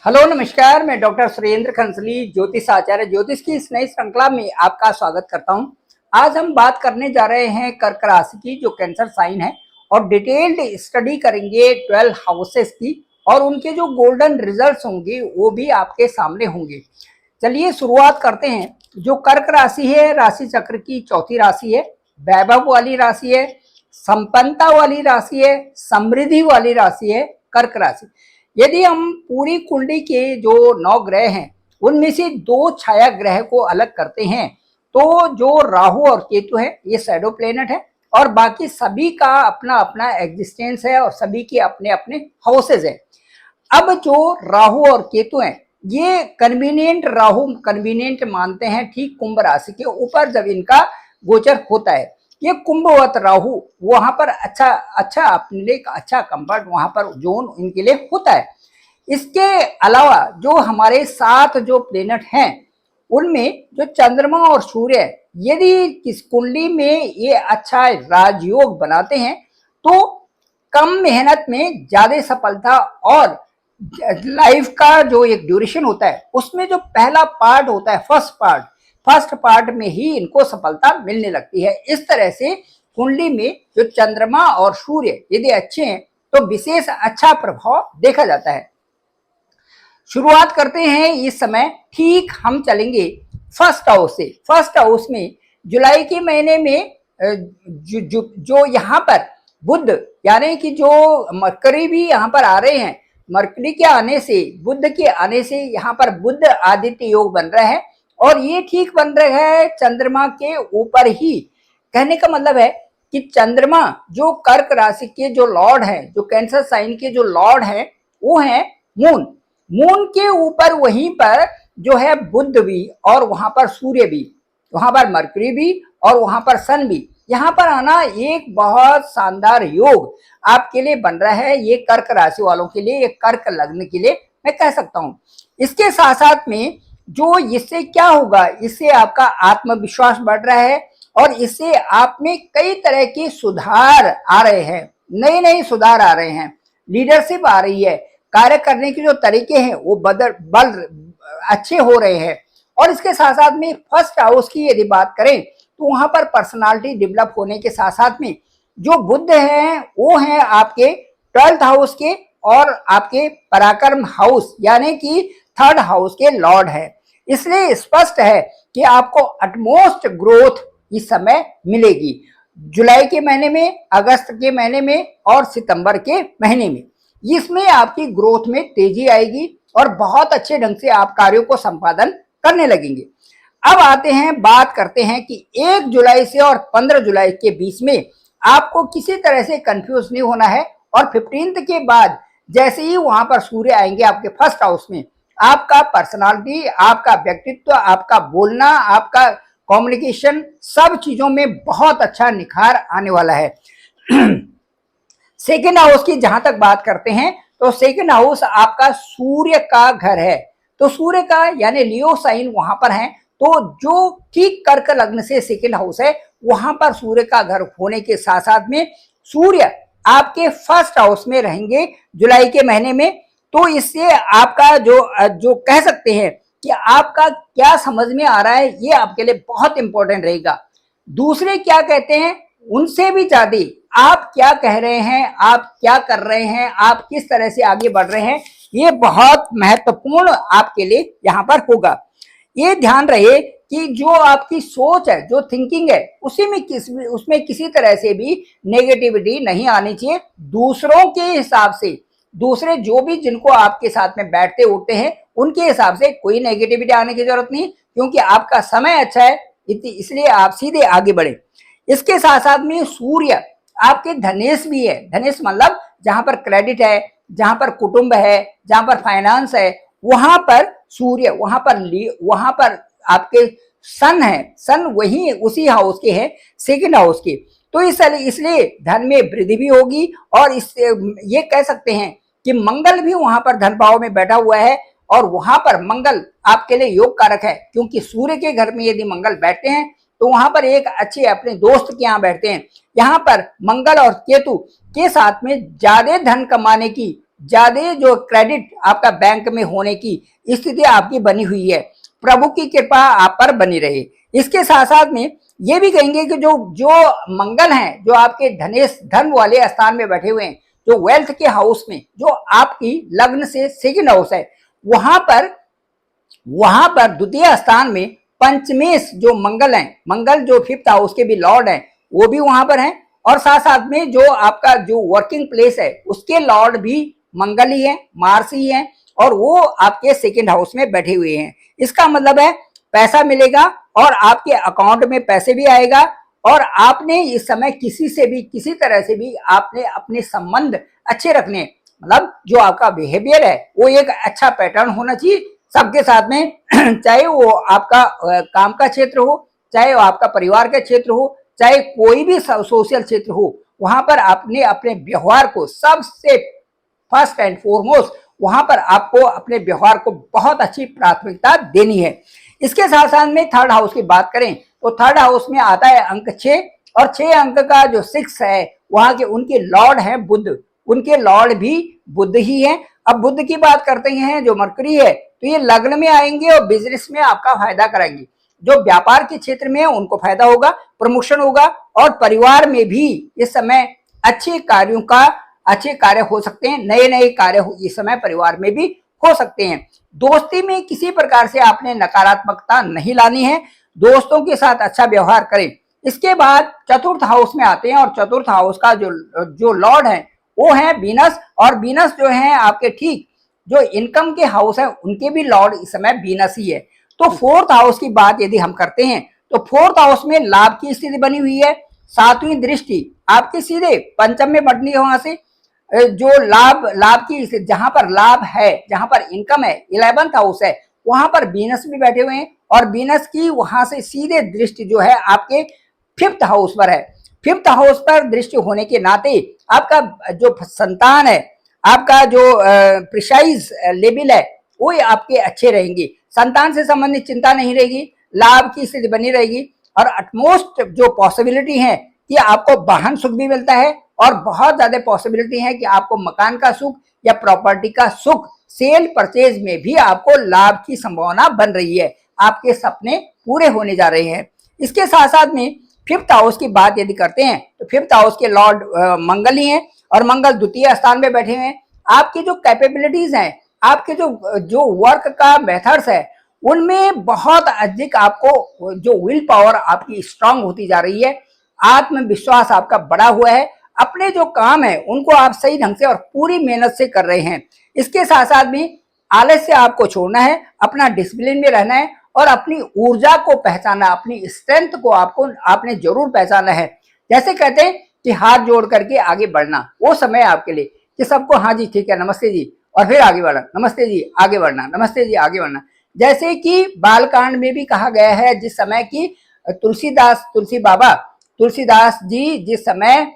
Hello नमस्कार, मैं doctor Surendra खंसली ज्योतिष आचार्य ज्योतिष की इस नई श्रृंखला में आपका स्वागत करता हूं। आज हम बात करने जा रहे हैं कर्क राशि की, जो कैंसर साइन है, और डिटेल्ड स्टडी करेंगे 12 हाउसेस की, और उनके जो गोल्डन रिजल्ट्स होंगे वो भी आपके सामने होंगे। चलिए शुरुआत करते हैं। जो कर्क राशि है, राशि चक्र की चौथी राशि है, वैभव वाली राशि है, संपन्नता वाली राशि है, समृद्धि वाली राशि है कर्क राशि। यदि हम पूरी कुंडली के जो 9 ग्रह हैं उनमें से 2 छाया ग्रह को अलग करते हैं तो जो राहु और केतु है ये शैडो प्लेनेट है, और बाकी सभी का अपना अपना एग्जिस्टेंस है और सभी के अपने अपने हाउसेज है। अब जो राहु और केतु हैं ये कन्वीनियंट, राहु कन्वीनियंट मानते हैं ठीक कुंभ राशि के ऊपर जब इनका गोचर होता है। ये कुंभवत राहु वहां पर अच्छा अपने लिए अच्छा कंफर्ट वहां पर जोन इनके लिए होता है। इसके अलावा जो हमारे 7 जो प्लेनेट हैं उनमें जो चंद्रमा और सूर्य, यदि किस कुंडली में ये अच्छा राजयोग बनाते हैं तो कम मेहनत में ज्यादा सफलता, और लाइफ का जो एक ड्यूरेशन होता है उसमें जो पहला पार्ट होता है, फर्स्ट पार्ट में ही इनको सफलता मिलने लगती है। इस तरह से कुंडली में जो चंद्रमा और सूर्य यदि अच्छे हैं तो विशेष अच्छा प्रभाव देखा जाता है। शुरुआत करते हैं इस समय। ठीक हम चलेंगे फर्स्ट हाउस से। फर्स्ट हाउस में जुलाई के महीने में जो यहाँ पर बुध, यानी कि जो मरकरी भी यहाँ पर आ रहे हैं, मरकरी के आने से, बुध के आने से यहाँ पर बुध आदित्य योग बन रहा है, और ये ठीक बन रहा है चंद्रमा के ऊपर ही। कहने का मतलब है कि चंद्रमा जो कर्क राशि के जो लॉर्ड है, जो कैंसर साइन के जो लॉर्ड है वो है मून के ऊपर वहीं पर जो है बुध भी, और वहां पर सूर्य भी, वहां पर मरकरी भी, और वहां पर सन भी। यहाँ पर आना एक बहुत शानदार योग आपके लिए बन रहा है, ये कर्क राशि वालों के लिए, ये कर्क लग्न के लिए मैं कह सकता हूँ। इसके साथ साथ में जो इससे क्या होगा, इससे आपका आत्मविश्वास बढ़ रहा है, और इससे आप में कई तरह के सुधार आ रहे हैं, नए सुधार आ रहे हैं, लीडरशिप आ रही है, कार्य करने के जो तरीके हैं वो बल अच्छे हो रहे हैं। और इसके साथ साथ में फर्स्ट हाउस की यदि बात करें तो वहां पर पर्सनालिटी डेवलप होने के साथ साथ में जो बुध हैं वो हैं आपके 12th हाउस के, और आपके पराक्रम हाउस यानी कि 3rd हाउस के लॉर्ड है। इसलिए स्पष्ट है कि आपको अटमोस्ट ग्रोथ इस समय मिलेगी जुलाई के महीने में, अगस्त के महीने में, और सितंबर के महीने में। इसमें आपकी ग्रोथ में तेजी आएगी और बहुत अच्छे ढंग से आप कार्यों को संपादन करने लगेंगे। अब आते हैं, बात करते हैं कि 1 जुलाई से और 15 जुलाई के बीच में आपको किसी तरह से कंफ्यूज नहीं होना है, और 15th के बाद जैसे ही वहां पर सूर्य आएंगे आपके फर्स्ट हाउस में, आपका पर्सनालिटी, आपका व्यक्तित्व, आपका बोलना, आपका कम्युनिकेशन, सब चीजों में बहुत अच्छा निखार आने वाला है। सेकेंड हाउस की जहां तक बात करते हैं तो सेकेंड हाउस आपका सूर्य का घर है, तो सूर्य का यानी लियो साइन वहां पर है, तो जो ठीक कर्क लग्न से सेकेंड हाउस है वहां पर सूर्य का घर होने के साथ साथ में सूर्य आपके फर्स्ट हाउस में रहेंगे जुलाई के महीने में। तो इससे आपका जो कह सकते हैं कि आपका क्या समझ में आ रहा है ये आपके लिए बहुत इंपॉर्टेंट रहेगा। दूसरे क्या कहते हैं उनसे भी ज्यादा आप क्या कह रहे हैं, आप क्या कर रहे हैं, आप किस तरह से आगे बढ़ रहे हैं, ये बहुत महत्वपूर्ण आपके लिए यहाँ पर होगा। ये ध्यान रहे कि जो आपकी सोच है, जो थिंकिंग है, उसमें किसी तरह से भी नेगेटिविटी नहीं आनी चाहिए। दूसरों के हिसाब से, दूसरे जो भी जिनको आपके साथ में बैठते उठते हैं उनके हिसाब से कोई नेगेटिविटी आने की जरूरत नहीं, क्योंकि आपका समय अच्छा है, इसलिए आप सीधे आगे बढ़े। इसके साथ साथ में सूर्य आपके धनेश भी है। धनेश मतलब जहां पर क्रेडिट है, जहां पर कुटुंब है, जहां पर फाइनेंस है, वहां पर सूर्य, वहां पर आपके सन है। सन वही उसी हाउस के हैं, सेकंड हाउस के। तो इसलिए धन में वृद्धि भी होगी, और इससे ये कह सकते हैं कि मंगल भी वहां पर धन भाव में बैठा हुआ है, और वहां पर मंगल आपके लिए योग कारक है, क्योंकि सूर्य के घर में यदि मंगल बैठते हैं तो वहां पर एक अच्छे अपने दोस्त के यहाँ बैठते हैं। यहाँ पर मंगल और केतु के साथ में ज्यादा धन कमाने की ज्यादा जो क्रेडिट आपका बैंक में होने की स्थिति आपकी बनी हुई है। प्रभु की कृपा आप पर बनी रहे। इसके साथ साथ में ये भी कहेंगे कि जो जो मंगल हैं, जो आपके धन वाले स्थान में बैठे हुए हैं, जो वेल्थ के हाउस में, जो आपकी लग्न से सेकंड हाउस है, वहां पर द्वितीय स्थान में पंचमेश जो मंगल हैं, मंगल जो फिफ्थ हाउस के भी लॉर्ड हैं, वो भी वहां पर हैं। और साथ साथ में जो आपका जो वर्किंग प्लेस है उसके लॉर्ड भी मंगल ही है, मार्स ही है, और वो आपके सेकंड हाउस में बैठे हुए हैं। इसका मतलब है पैसा मिलेगा और आपके अकाउंट में पैसे भी आएगा, और आपने इस समय किसी से भी किसी तरह से भी आपने अपने संबंध अच्छे रखने, मतलब जो आपका बिहेवियर है वो एक अच्छा पैटर्न होना चाहिए सबके साथ में चाहे वो आपका काम का क्षेत्र हो, चाहे वो आपका परिवार का क्षेत्र हो, चाहे कोई भी सोशल क्षेत्र हो, वहां पर आपने अपने व्यवहार को सबसे फर्स्ट एंड फॉरमोस्ट वहां पर आपको अपने व्यवहार को बहुत अच्छी प्राथमिकता देनी है। इसके साथ साथ में थर्ड हाउस की बात करें तो थर्ड हाउस में आता है अंक 6, और 6 अंक का जो 6 है वहां के उनके लॉर्ड हैं बुध, उनके लॉर्ड भी बुध ही है। अब बुध की बात करते हैं जो मरकरी है, तो ये लग्न में आएंगे और बिजनेस में आपका फायदा कराएंगे। जो व्यापार के क्षेत्र में है उनको फायदा होगा, प्रमोशन होगा, और परिवार में भी इस समय अच्छे कार्य हो सकते हैं, नए नए कार्य इस समय परिवार में भी हो सकते हैं। दोस्ती में किसी प्रकार से आपने नकारात्मकता नहीं लानी है, दोस्तों के साथ अच्छा व्यवहार करें। इसके बाद चतुर्थ हाउस में आते हैं, और चतुर्थ हाउस का जो लॉर्ड है वो है वीनस, और वीनस जो है आपके ठीक जो इनकम के हाउस है उनके भी लॉर्ड इस समय वीनस ही है। तो फोर्थ हाउस की बात यदि हम करते हैं तो फोर्थ हाउस में लाभ की स्थिति बनी हुई है, सातवीं दृष्टि आपके सीधे पंचम में बढ़नी है, वहां से जो लाभ की जहां पर लाभ है, जहां पर इनकम है, 11th हाउस है, वहां पर वीनस भी बैठे हुए हैं, और वीनस की वहां से सीधे दृष्टि जो है आपके 5th हाउस पर है। 5th हाउस पर दृष्टि होने के नाते आपका जो संतान है, आपका जो प्रिसाइज लेवल है वो आपके अच्छे रहेंगे, संतान से संबंधित चिंता नहीं रहेगी, लाभ की स्थिति बनी रहेगी, और अटमोस्ट जो पॉसिबिलिटी है कि आपको वाहन सुख भी मिलता है, और बहुत ज्यादा पॉसिबिलिटी है कि आपको मकान का सुख या प्रॉपर्टी का सुख, सेल परचेज में भी आपको लाभ की संभावना बन रही है, आपके सपने पूरे होने जा रहे हैं। इसके साथ साथ में 5th हाउस की बात यदि करते हैं तो 5th हाउस के लॉर्ड मंगल ही हैं, और मंगल द्वितीय स्थान में बैठे हुए हैं। आपकी जो कैपेबिलिटीज हैं, आपके जो वर्क का मेथड्स है, उनमें बहुत अधिक आपको जो विल पावर आपकी स्ट्रांग होती जा रही है, आत्मविश्वास आपका बढ़ा हुआ है, अपने जो काम है उनको आप सही ढंग से और पूरी मेहनत से कर रहे हैं। इसके साथ साथ में आलस्य आपको छोड़ना है, अपना डिसिप्लिन में रहना है, और अपनी ऊर्जा को पहचाना, अपनी स्ट्रेंथ को आपने जरूर पहचाना है। जैसे कहते हैं कि हाथ जोड़ करके आगे बढ़ना, वो समय आपके लिए कि सबको हाँ जी ठीक है नमस्ते जी, और फिर आगे बढ़ना, नमस्ते जी आगे बढ़ना, नमस्ते जी आगे बढ़ना। जैसे कि बालकांड में भी कहा गया है, जिस समय की तुलसीदास जी जिस समय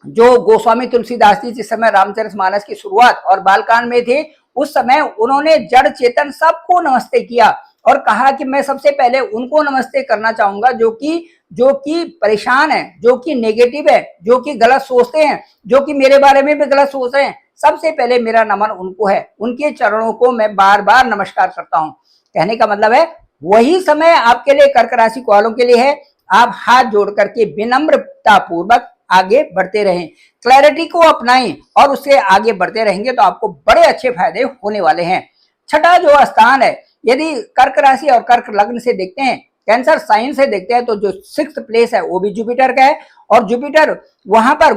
जो गोस्वामी तुलसीदास जी जिस समय रामचरितमानस की शुरुआत और बालकांड में थे, उस समय उन्होंने जड़ चेतन सबको नमस्ते किया और कहा कि मैं सबसे पहले उनको नमस्ते करना चाहूंगा जो कि परेशान है, जो कि नेगेटिव है, जो कि गलत सोचते हैं, जो कि मेरे बारे में भी गलत सोच रहे हैं। सबसे पहले मेरा नमन उनको है, उनके चरणों को मैं बार बार नमस्कार करता हूं। कहने का मतलब है वही समय आपके लिए कर्क राशि वालों के लिए है। आप हाथ जोड़ करके विनम्रता पूर्वक आगे बढ़ते रहें, क्लैरिटी को अपनाएं, और उससे आगे बढ़ते रहेंगे तो आपको बड़े अच्छे फायदे होने वाले हैं। छठा जो स्थान है, यदि कर्क राशि और कर्क लग्न से देखते हैं, कैंसर साइन से देखते हैं, तो जो 6th प्लेस है वो भी जुपिटर का है, और जुपिटर वहां पर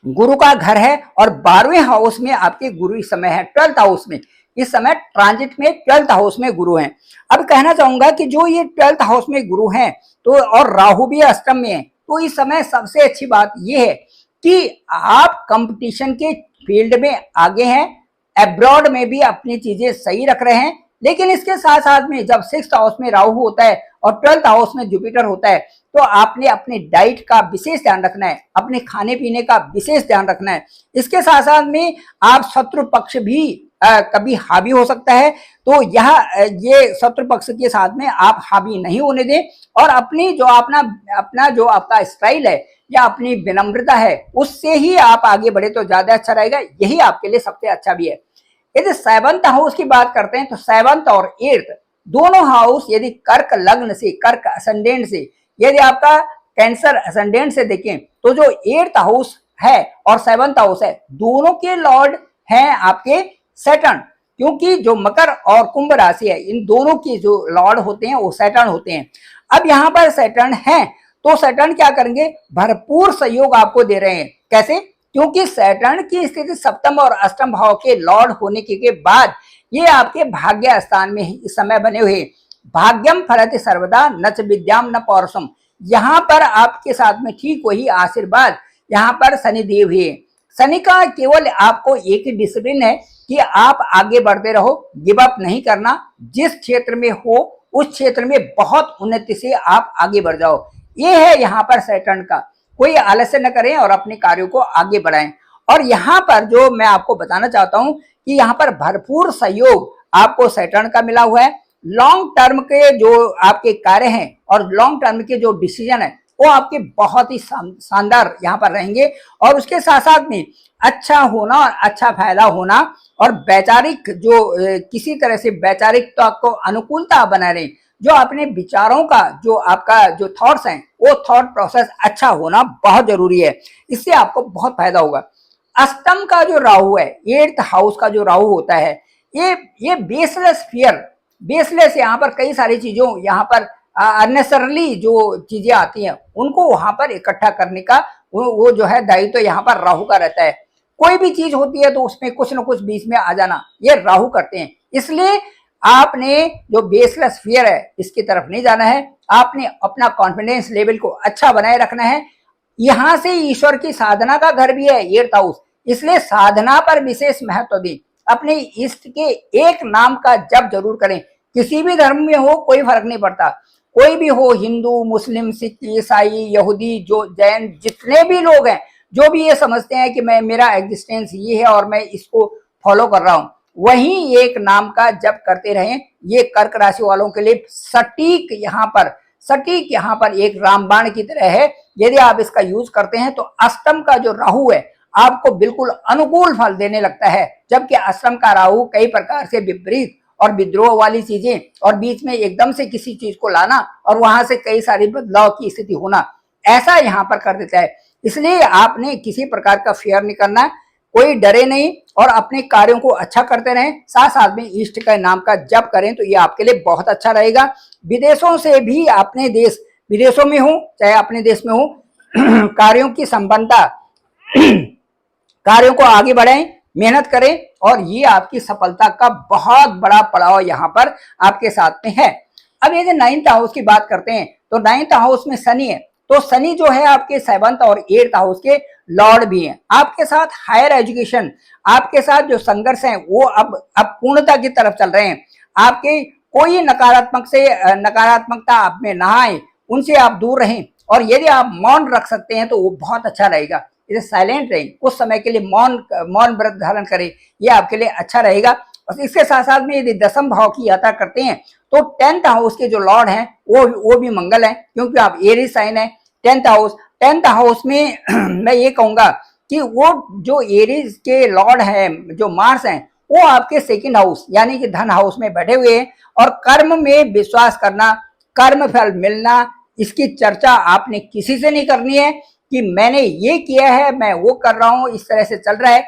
गुरु का घर है, और 12वें हाउस में आपके गुरु इस समय है, 12th हाउस में इस समय ट्रांजिट में 12th हाउस में गुरु हैं। अब कहना चाहूंगा कि जो ये 12th हाउस में गुरु हैं तो और राहु भी अष्टम में है, तो इस समय सबसे अच्छी बात ये है कि आप कंपटीशन के फील्ड में आगे हैं, एब्रॉड में भी अपनी चीजें सही रख रहे हैं। लेकिन इसके साथ साथ में जब 6th हाउस में राहु होता है और 12th हाउस में जुपिटर होता है, तो आपने अपनी डाइट का विशेष ध्यान रखना है, अपने खाने पीने का विशेष ध्यान रखना है। इसके साथ साथ में आप शत्रु पक्ष भी कभी हावी हो सकता है, तो ये शत्रु पक्ष के साथ में आप हावी नहीं होने दें, और अपनी जो अपना जो आपका स्टाइल है या अपनी विनम्रता है उससे ही आप आगे बढ़े तो ज्यादा अच्छा रहेगा, यही आपके लिए सबसे अच्छा भी है। यदि 7th हाउस की बात करते हैं तो 7th और 8th दोनों हाउस यदि कर्क लग्न से, कर्क असेंडेंट से, यदि आपका कैंसर असेंडेंट से देखें तो जो 8th हाउस है और 7th हाउस है दोनों के लॉर्ड हैं आपके सैटर्न, क्योंकि जो मकर और कुंभ राशि है इन दोनों की जो लॉर्ड होते हैं वो सैटर्न होते हैं। अब यहाँ पर सैटर्न है तो सैटर्न क्या करेंगे, भरपूर सहयोग आपको दे रहे हैं। कैसे? क्योंकि सैटर्न की स्थिति सप्तम और अष्टम भाव के लॉर्ड होने के बाद ये आपके भाग्य स्थान में इस समय बने हुए। भाग्यम फलति सर्वदा नच विद्याम न पौरुषम, यहाँ पर आपके साथ में ठीक वही आशीर्वाद यहाँ पर शनिदेव है। शनि का केवल आपको एक ही डिसिप्लिन है कि आप आगे बढ़ते रहो, गिव अप नहीं करना, जिस क्षेत्र में हो उस क्षेत्र में बहुत उन्नति से आप आगे बढ़ जाओ। ये है यहाँ पर सैटर्न का, कोई आलस्य न करें और अपने कार्यों को आगे बढ़ाएं। और यहाँ पर जो मैं आपको बताना चाहता हूँ कि यहाँ पर भरपूर सहयोग आपको सैटर्न का मिला हुआ है। लॉन्ग टर्म के जो आपके कार्य हैं और लॉन्ग टर्म के जो डिसीजन है वो आपके बहुत ही शानदार यहाँ पर रहेंगे। और उसके साथ साथ में अच्छा होना और अच्छा फायदा होना और वैचारिक जो किसी तरह से वैचारिकता को अनुकूलता बना रहे, जो अपने विचारों का जो आपका जो थॉट्स हैं वो थॉट प्रोसेस अच्छा होना बहुत जरूरी है, इससे आपको बहुत फायदा होगा। अष्टम का जो राहु है, 8th हाउस का जो राहु होता है, ये बेसलेस फियर, बेसलेस यहाँ पर कई सारी चीजों यहाँ पर अननेसेसरली जो चीजें आती हैं उनको वहां पर इकट्ठा करने का वो जो है दायित्व तो यहाँ पर राहु का रहता है। कोई भी चीज होती है तो उसमें कुछ ना कुछ बीच में आ जाना ये राहु करते हैं। इसलिए आपने जो बेसलेस फियर है इसकी तरफ नहीं जाना है, आपने अपना कॉन्फिडेंस लेवल को अच्छा बनाए रखना है। यहां से ईश्वर की साधना का घर भी है 8th हाउस, इसलिए साधना पर विशेष महत्व दें। अपने इष्ट के एक नाम का जप जरूर करें, किसी भी धर्म में हो कोई फर्क नहीं पड़ता, कोई भी हो, हिंदू मुस्लिम सिख ईसाई यहूदी जो जैन जितने भी लोग हैं, जो भी ये समझते हैं कि मैं मेरा एग्जिस्टेंस ये है और मैं इसको फॉलो कर रहा हूं, वही एक नाम का जप करते रहें। ये कर्क राशि वालों के लिए सटीक यहाँ पर एक रामबाण की तरह है। यदि आप इसका यूज करते हैं तो अष्टम का जो राहु है आपको बिल्कुल अनुकूल फल देने लगता है, जबकि अष्टम का राहु कई प्रकार से विपरीत और विद्रोह वाली चीजें और बीच में एकदम से किसी चीज को लाना और वहां से कई सारी बदलाव की स्थिति होना, ऐसा यहाँ पर कर देता है। इसलिए आपने किसी प्रकार का फेयर नहीं करना, कोई डरे नहीं और अपने कार्यों को अच्छा करते रहें, साथ साथ में इष्ट का नाम का जप करें तो ये आपके लिए बहुत अच्छा रहेगा। विदेशों से भी अपने देश, विदेशों में हो चाहे अपने देश में हो, कार्यों की संपन्नता, कार्यों को आगे बढ़ाएं, मेहनत करें और ये आपकी सफलता का बहुत बड़ा पड़ाव यहाँ पर आपके साथ में है। अब यदि 9th हाउस की बात करते हैं तो 9th हाउस में शनि है, तो शनि जो है आपके 7th और 8th हाउस के लॉर्ड भी हैं। आपके साथ हायर एजुकेशन, आपके साथ जो संघर्ष है वो अब पूर्णता की तरफ चल रहे हैं। आपके कोई नकारात्मकता आप में ना आए, उनसे आप दूर रहें और यदि आप मौन रख सकते हैं तो वो बहुत अच्छा रहेगा। इसे साइलेंट रहें, कुछ समय के लिए मौन व्रत धारण करें, ये आपके लिए अच्छा रहेगा। और इसके साथ साथ में यदि 10th भाव की यात्रा करते हैं तो 10th हाउस के जो लॉर्ड हैं वो भी मंगल है, क्योंकि आप एरीज साइन है। 10th हाउस में मैं ये कहूंगा कि वो जो एरीज के लॉर्ड हैं जो मार्स हैं वो आपके 2nd हाउस यानी कि धन हाउस में बैठे हुए हैं और कर्म में विश्वास करना, कर्म फल मिलना, इसकी चर्चा आपने किसी से नहीं करनी है कि मैंने ये किया है, मैं वो कर रहा हूं, इस तरह से चल रहा है,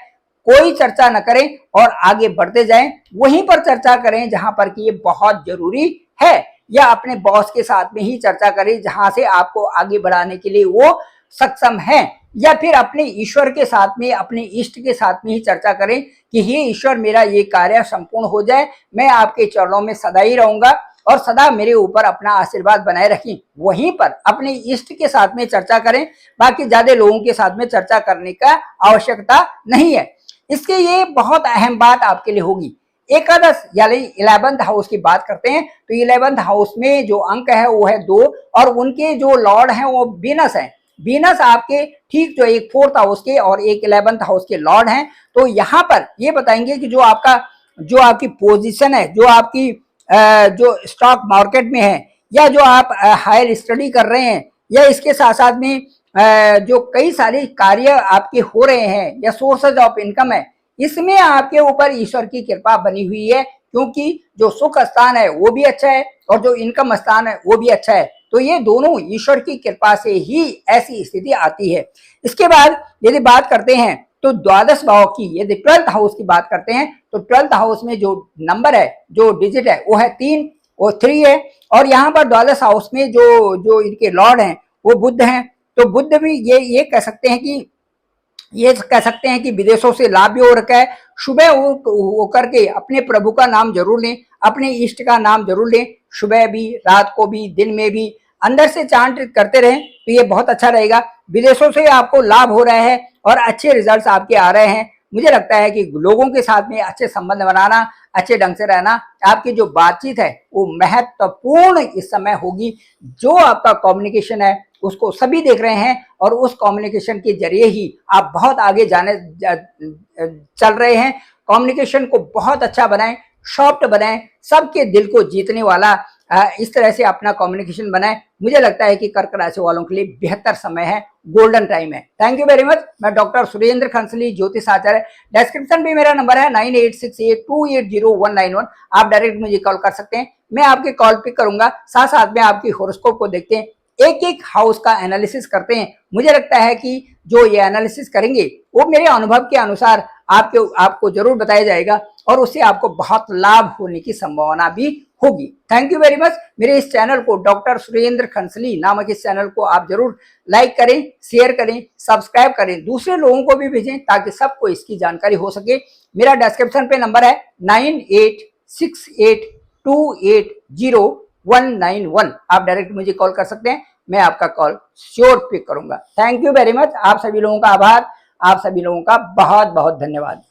कोई चर्चा न करें और आगे बढ़ते जाएं। वहीं पर चर्चा करें जहां पर कि ये बहुत जरूरी है, या अपने बॉस के साथ में ही चर्चा करें जहां से आपको आगे बढ़ाने के लिए वो सक्षम है, या फिर अपने ईश्वर के साथ में, अपने इष्ट के साथ में ही चर्चा करें कि हे ईश्वर मेरा ये कार्य संपूर्ण हो जाए, मैं आपके चरणों में सदा ही रहूंगा और सदा मेरे ऊपर अपना आशीर्वाद बनाए रखें। वहीं पर अपने इष्ट के साथ में चर्चा करें, बाकी ज्यादा लोगों के साथ में चर्चा करने का आवश्यकता नहीं है। इसके ये बहुत अहम बात आपके लिए होगी। एकादश यानी 11th हाउस की बात करते हैं तो 11th हाउस में जो अंक है वो है 2 और उनके जो लॉर्ड हैं वो वीनस है। वीनस आपके ठीक जो एक 4th हाउस के और एक 11th हाउस के लॉर्ड हैं। तो यहाँ पर ये बताएंगे कि जो आपकी पोजीशन है, जो आपकी जो स्टॉक मार्केट में है, या जो आप हायर स्टडी कर रहे हैं, या इसके साथ साथ में जो कई सारे कार्य आपके हो रहे हैं या सोर्सेज ऑफ इनकम है, इसमें आपके ऊपर ईश्वर की कृपा बनी हुई है, क्योंकि जो सुख स्थान है वो भी अच्छा है और जो इनकम स्थान है वो भी अच्छा है। तो ये दोनों ईश्वर की कृपा से ही ऐसी स्थिति आती है। इसके बाद यदि बात करते हैं तो द्वादश भाव की, यदि 12th हाउस की बात करते हैं तो 12th हाउस में जो नंबर है, जो डिजिट है वो है 3 और 3 है। और यहाँ पर द्वादश हाउस में जो जो इनके लॉर्ड हैं वो बुध हैं। तो बुध भी ये कह सकते हैं कि विदेशों से लाभ भी हो रखा है। सुबह होकर के अपने प्रभु का नाम जरूर लें, अपने इष्ट का नाम जरूर लें, सुबह भी, रात को भी, दिन में भी अंदर से चांट करते रहें तो ये बहुत अच्छा रहेगा। विदेशों से आपको लाभ हो रहा है और अच्छे रिजल्ट्स आपके आ रहे हैं। मुझे लगता है कि लोगों के साथ में अच्छे संबंध बनाना, अच्छे ढंग से रहना, आपकी जो बातचीत है वो महत्वपूर्ण इस समय होगी। जो आपका कम्युनिकेशन है उसको सभी देख रहे हैं और उस कम्युनिकेशन के जरिए ही आप बहुत आगे चल रहे हैं। कम्युनिकेशन को बहुत अच्छा बनाएं, सॉफ्ट बनाएं, सबके दिल को जीतने वाला इस तरह से अपना कम्युनिकेशन बनाएं। मुझे लगता है कि कर्क राशि वालों के लिए बेहतर समय है, गोल्डन टाइम है। Thank you very much. मैं डॉक्टर सुरेंद्र खंसली, ज्योतिष आचार्य। डिस्क्रिप्शन में मेरा नंबर है 9868280191। आप डायरेक्ट मुझे कॉल कर सकते हैं, मैं आपके कॉल पिक करूंगा। साथ साथ में आपकी हॉरोस्कोप को देखते हैं, एक एक हाउस का एनालिसिस करते हैं। मुझे लगता है कि जो ये एनालिसिस करेंगे वो मेरे अनुभव के अनुसार आपको जरूर बताया जाएगा और उससे आपको बहुत लाभ होने की संभावना भी होगी। Thank you very much. मेरे इस चैनल को, डॉक्टर सुरेंद्र खंसली नामक इस चैनल को आप जरूर लाइक करें, शेयर करें, सब्सक्राइब करें, दूसरे लोगों को भी भेजें ताकि सबको इसकी जानकारी हो सके। मेरा डिस्क्रिप्शन पे नंबर है 9868280191। आप डायरेक्ट मुझे कॉल कर सकते हैं, मैं आपका कॉल श्योर पिक करूंगा। Thank you very much. आप सभी लोगों का आभार, आप सभी लोगों का बहुत बहुत धन्यवाद।